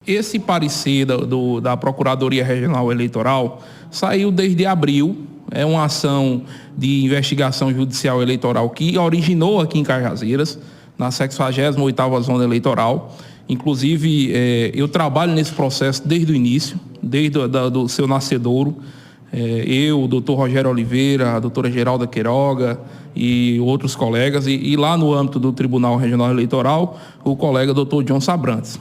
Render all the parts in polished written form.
Esse parecer da Procuradoria Regional Eleitoral saiu desde abril. É uma ação de investigação judicial eleitoral que originou aqui em Cajazeiras, na 68ª Zona Eleitoral. Inclusive, eu trabalho nesse processo desde o início, desde do seu nascedouro. Eu, o doutor Rogério Oliveira, a doutora Geralda Queiroga e outros colegas. E lá no âmbito do Tribunal Regional Eleitoral, o colega doutor John Sabrantes.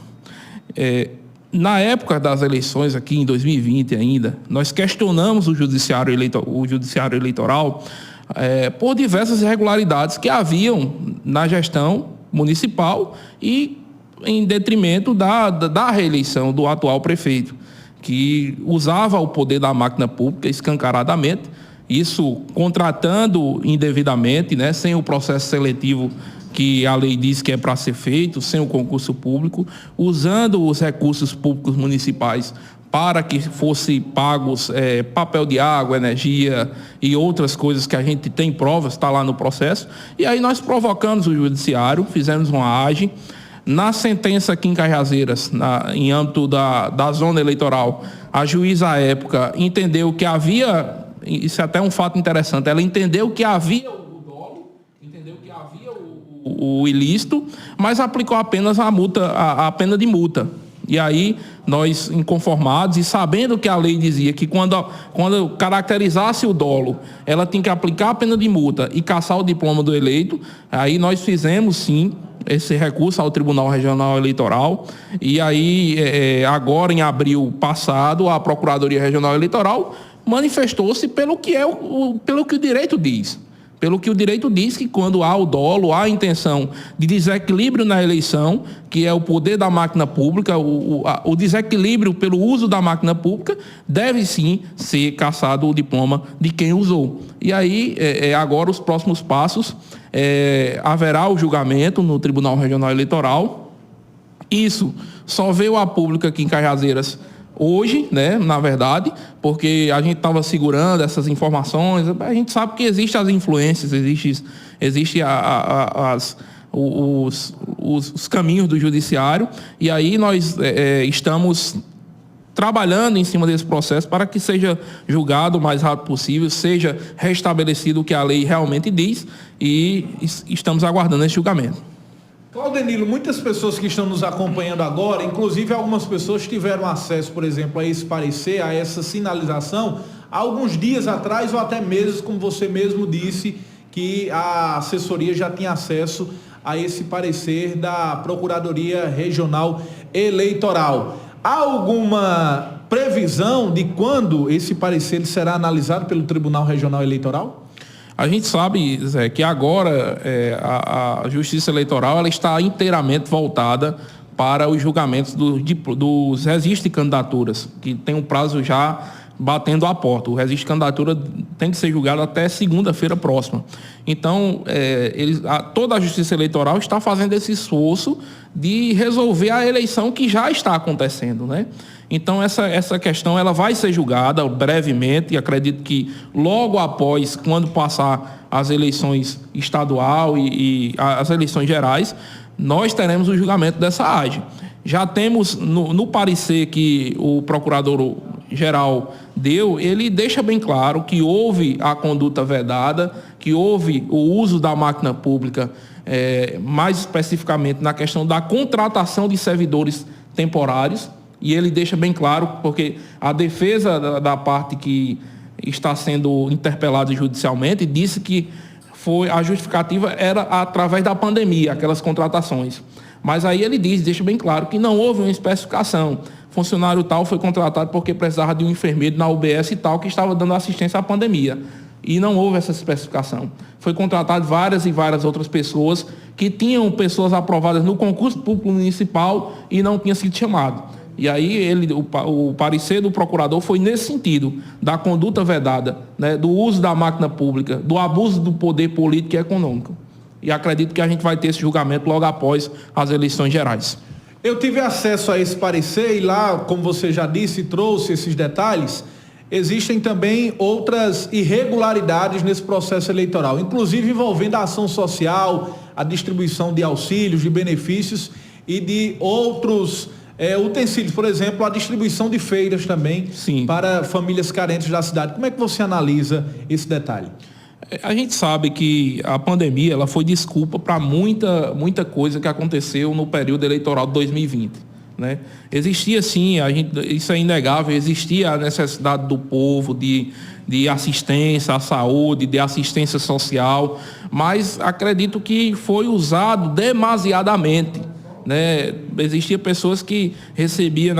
Na época das eleições aqui em 2020 ainda, nós questionamos o judiciário eleitoral por diversas irregularidades que haviam na gestão municipal e em detrimento da reeleição do atual prefeito, que usava o poder da máquina pública escancaradamente, isso contratando indevidamente, né, sem o processo seletivo que a lei diz que é para ser feito, sem o concurso público, usando os recursos públicos municipais para que fosse pagos papel de água, energia e outras coisas que a gente tem provas, está lá no processo. E aí nós provocamos o judiciário, fizemos uma AGE. Na sentença aqui em Cajazeiras, em âmbito da zona eleitoral, a juíza à época entendeu que havia, isso é até um fato interessante, ela entendeu que havia o ilícito, mas aplicou apenas a pena de multa. E aí, nós, inconformados e sabendo que a lei dizia que quando caracterizasse o dolo, ela tinha que aplicar a pena de multa e cassar o diploma do eleito, aí nós fizemos, sim, esse recurso ao Tribunal Regional Eleitoral. E aí, agora, em abril passado, a Procuradoria Regional Eleitoral manifestou-se pelo que o direito diz. Pelo que o direito diz que quando há o dolo, há a intenção de desequilíbrio na eleição, que é o poder da máquina pública, o desequilíbrio pelo uso da máquina pública, deve sim ser cassado o diploma de quem usou. E aí, agora os próximos passos, haverá o julgamento no Tribunal Regional Eleitoral. Isso só veio a público aqui em Cajazeiras hoje, né, na verdade, porque a gente estava segurando essas informações. A gente sabe que existem as influências, existem os caminhos do judiciário, e aí nós estamos trabalhando em cima desse processo para que seja julgado o mais rápido possível, seja restabelecido o que a lei realmente diz, e estamos aguardando esse julgamento. Claudenilo, muitas pessoas que estão nos acompanhando agora, inclusive algumas pessoas tiveram acesso, por exemplo, a esse parecer, a essa sinalização, há alguns dias atrás ou até meses, como você mesmo disse, que a assessoria já tinha acesso a esse parecer da Procuradoria Regional Eleitoral. Há alguma previsão de quando esse parecer será analisado pelo Tribunal Regional Eleitoral? A gente sabe, Zé, que agora a Justiça Eleitoral ela está inteiramente voltada para os julgamentos dos registros de candidaturas, que tem um prazo já batendo a porta. O registro de candidatura tem que ser julgado até segunda-feira próxima. Então, toda a Justiça Eleitoral está fazendo esse esforço de resolver a eleição que já está acontecendo, né? Então, essa questão ela vai ser julgada brevemente, e acredito que logo após, quando passar as eleições estadual e as eleições gerais, nós teremos o julgamento dessa AGE. Já temos, no parecer que o procurador-geral deu, ele deixa bem claro que houve a conduta vedada, que houve o uso da máquina pública, mais especificamente na questão da contratação de servidores temporários, e ele deixa bem claro, porque a defesa da parte que está sendo interpelada judicialmente disse que a justificativa era através da pandemia, aquelas contratações. Mas aí ele deixa bem claro que não houve uma especificação. Funcionário tal foi contratado porque precisava de um enfermeiro na UBS e tal, que estava dando assistência à pandemia. E não houve essa especificação. Foi contratado várias e várias outras pessoas que tinham pessoas aprovadas no concurso público municipal e não tinham sido chamado. E aí o parecer do procurador foi nesse sentido, da conduta vedada, né, do uso da máquina pública, do abuso do poder político e econômico. E acredito que a gente vai ter esse julgamento logo após as eleições gerais. Eu tive acesso a esse parecer e lá, como você já disse, trouxe esses detalhes. Existem também outras irregularidades nesse processo eleitoral, inclusive envolvendo a ação social, a distribuição de auxílios, de benefícios e de outros utensílios, por exemplo, a distribuição de feiras também. Sim. Para famílias carentes da cidade. Como é que você analisa esse detalhe? A gente sabe que a pandemia ela foi desculpa para muita coisa que aconteceu no período eleitoral de 2020. Né? Existia sim, isso é inegável, existia a necessidade do povo de assistência à saúde, de assistência social, mas acredito que foi usado demasiadamente. Né? Existia pessoas que recebia,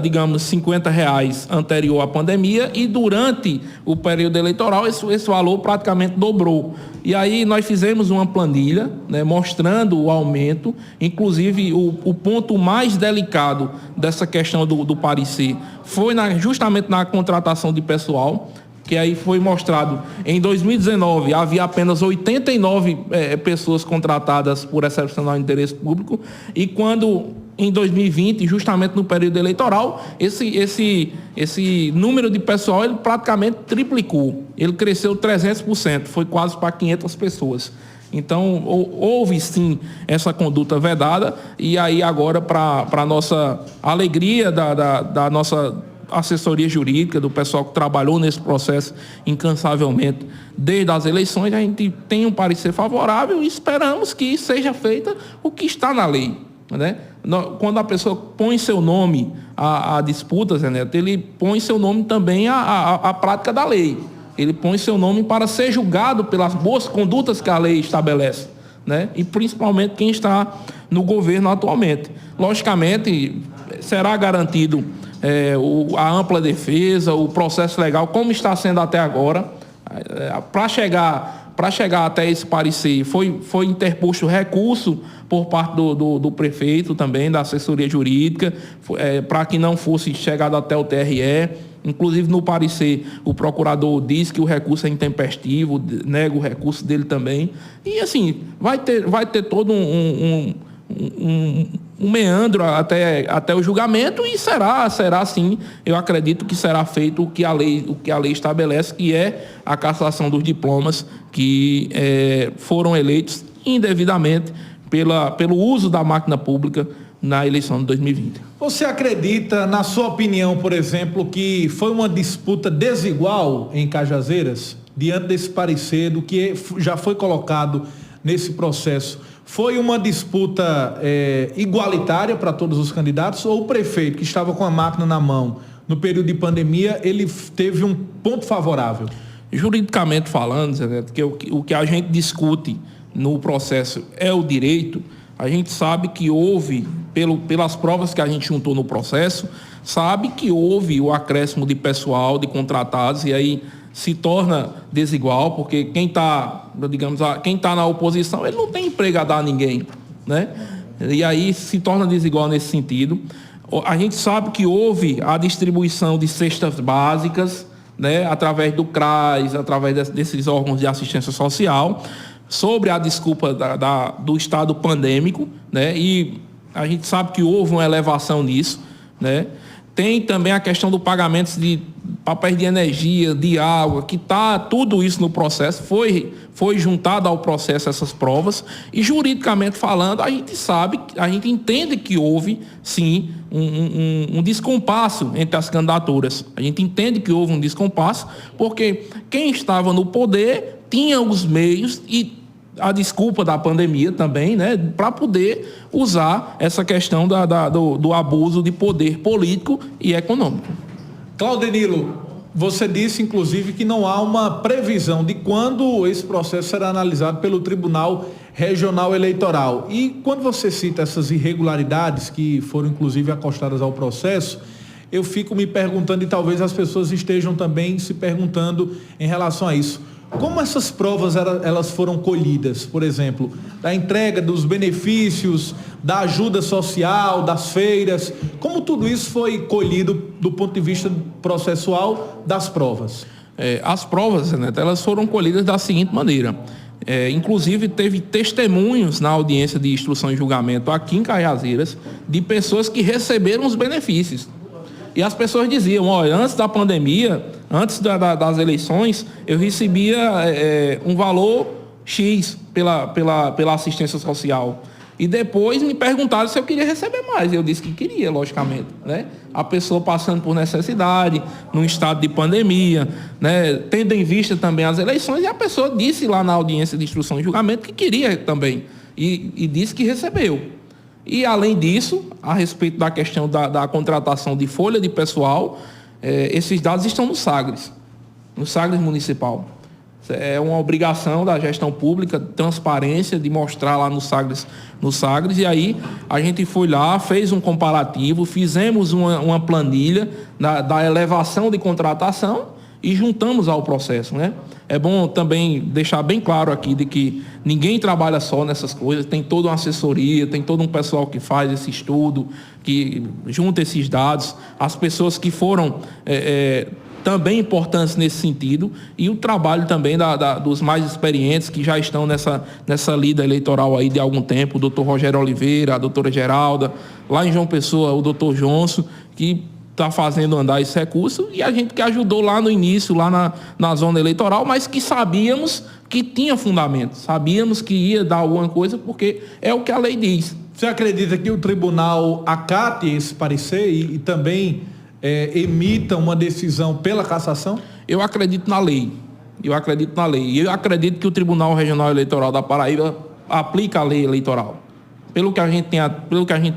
digamos, R$50 anterior à pandemia e durante o período eleitoral esse valor praticamente dobrou. E aí nós fizemos uma planilha, né, mostrando o aumento, inclusive o ponto mais delicado dessa questão do parecer foi justamente na contratação de pessoal, que aí foi mostrado, em 2019 havia apenas 89 pessoas contratadas por excepcional interesse público, e quando em 2020, justamente no período eleitoral, esse número de pessoal ele praticamente triplicou, ele cresceu 300%, foi quase para 500 pessoas. Então, houve sim essa conduta vedada, e aí agora, para a nossa alegria da nossa assessoria jurídica, do pessoal que trabalhou nesse processo incansavelmente desde as eleições, a gente tem um parecer favorável e esperamos que seja feita o que está na lei. Né? Quando a pessoa põe seu nome à disputa, Zé Neto, ele põe seu nome também à prática da lei. Ele põe seu nome para ser julgado pelas boas condutas que a lei estabelece. Né? E principalmente quem está no governo atualmente. Logicamente, será garantido a ampla defesa, o processo legal, como está sendo até agora. Para chegar até esse parecer, foi interposto recurso por parte do prefeito também, da assessoria jurídica, para que não fosse chegado até o TRE. Inclusive, no parecer, o procurador diz que o recurso é intempestivo, nega o recurso dele também. E, assim, vai ter todo um meandro até o julgamento, e será sim, eu acredito que será feito o que a lei estabelece, que é a cassação dos diplomas que foram eleitos indevidamente pelo uso da máquina pública na eleição de 2020. Você acredita, na sua opinião, por exemplo, que foi uma disputa desigual em Cajazeiras, diante desse parecer do que já foi colocado nesse processo? Foi uma disputa igualitária para todos os candidatos, ou o prefeito, que estava com a máquina na mão no período de pandemia, ele teve um ponto favorável? Juridicamente falando, Zé Neto, que o que a gente discute no processo é o direito, a gente sabe que houve, pelas provas que a gente juntou no processo, sabe que houve o acréscimo de pessoal, de contratados, e aí se torna desigual, porque quem está na oposição, ele não tem emprego a dar a ninguém, né? E aí se torna desigual nesse sentido. A gente sabe que houve a distribuição de cestas básicas, né, através do CRAS, através desses órgãos de assistência social, sobre a desculpa do estado pandêmico, né? E a gente sabe que houve uma elevação nisso, né? Tem também a questão do pagamento de papéis de energia, de água, que está tudo isso no processo, foi juntado ao processo essas provas, e juridicamente falando, a gente entende que houve, sim, um descompasso entre as candidaturas. A gente entende que houve um descompasso, porque quem estava no poder tinha os meios e a desculpa da pandemia também, né, para poder usar essa questão do abuso de poder político e econômico. Claudenilo, você disse, inclusive, que não há uma previsão de quando esse processo será analisado pelo Tribunal Regional Eleitoral. E quando você cita essas irregularidades que foram, inclusive, acostadas ao processo, eu fico me perguntando, e talvez as pessoas estejam também se perguntando em relação a isso. Como essas provas elas foram colhidas, por exemplo, da entrega dos benefícios, da ajuda social, das feiras, como tudo isso foi colhido do ponto de vista processual das provas? As provas, né, elas foram colhidas da seguinte maneira. Inclusive, teve testemunhos na audiência de instrução e julgamento aqui em Cajazeiras de pessoas que receberam os benefícios. E as pessoas diziam, olha, antes da pandemia, antes das eleições, eu recebia um valor X pela assistência social. E depois me perguntaram se eu queria receber mais. Eu disse que queria, logicamente, né? A pessoa passando por necessidade, num estado de pandemia, né? Tendo em vista também as eleições, e a pessoa disse lá na audiência de instrução e julgamento que queria também. E disse que recebeu. E, além disso, a respeito da questão da contratação de folha de pessoal, esses dados estão no Sagres municipal. É uma obrigação da gestão pública, transparência, de mostrar lá no Sagres. E aí a gente foi lá, fez um comparativo, fizemos uma planilha da elevação de contratação e juntamos ao processo, né? É bom também deixar bem claro aqui de que ninguém trabalha só nessas coisas, tem toda uma assessoria, tem todo um pessoal que faz esse estudo, que junta esses dados, as pessoas que foram também importantes nesse sentido, e o trabalho também dos mais experientes que já estão nessa lida eleitoral aí de algum tempo, o doutor Rogério Oliveira, a doutora Geralda, lá em João Pessoa, o doutor Johnson, que está fazendo andar esse recurso, e a gente que ajudou lá no início, lá na zona eleitoral, mas que sabíamos que tinha fundamento, sabíamos que ia dar alguma coisa, porque é o que a lei diz. Você acredita que o tribunal acate esse parecer e também emita uma decisão pela cassação? Eu acredito na lei. E eu acredito que o Tribunal Regional Eleitoral da Paraíba aplica a lei eleitoral. Pelo que a gente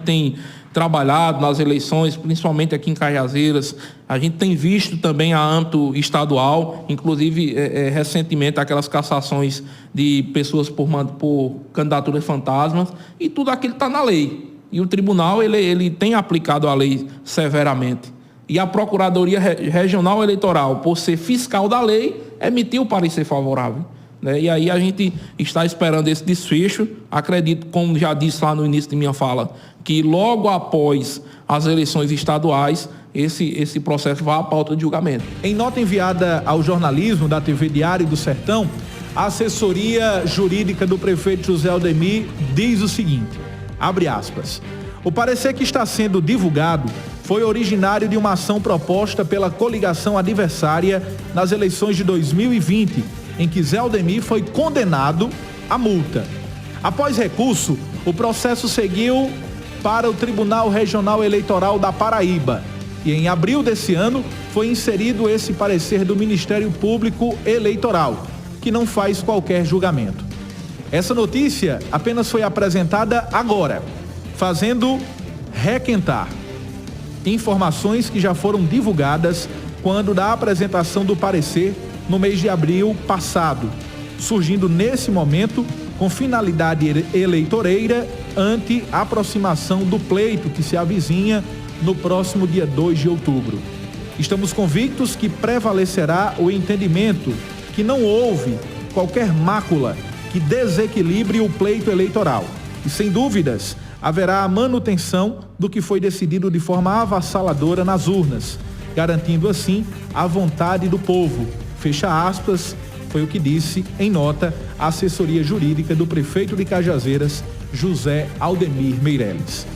tem trabalhado nas eleições, principalmente aqui em Cajazeiras, a gente tem visto também a âmbito estadual, inclusive recentemente aquelas cassações de pessoas por candidaturas fantasmas, e tudo aquilo está na lei. E o tribunal ele tem aplicado a lei severamente. E a Procuradoria Regional Eleitoral, por ser fiscal da lei, emitiu o parecer favorável, né? E aí a gente está esperando esse desfecho. Acredito, como já disse lá no início de minha fala, que logo após as eleições estaduais, esse processo vai à pauta de julgamento. Em nota enviada ao jornalismo da TV Diário do Sertão, a assessoria jurídica do prefeito José Aldemir diz o seguinte, abre aspas, o parecer que está sendo divulgado foi originário de uma ação proposta pela coligação adversária nas eleições de 2020, em que Zé Aldemir foi condenado à multa. Após recurso, o processo seguiu para o Tribunal Regional Eleitoral da Paraíba e em abril desse ano foi inserido esse parecer do Ministério Público Eleitoral, que não faz qualquer julgamento. Essa notícia apenas foi apresentada agora, fazendo requentar informações que já foram divulgadas quando da apresentação do parecer no mês de abril passado, surgindo nesse momento com finalidade eleitoreira ante a aproximação do pleito que se avizinha no próximo dia 2 de outubro. Estamos convictos que prevalecerá o entendimento que não houve qualquer mácula que desequilibre o pleito eleitoral e, sem dúvidas, haverá a manutenção do que foi decidido de forma avassaladora nas urnas, garantindo assim a vontade do povo. Fecha aspas, foi o que disse em nota a assessoria jurídica do prefeito de Cajazeiras, José Aldemir Meireles.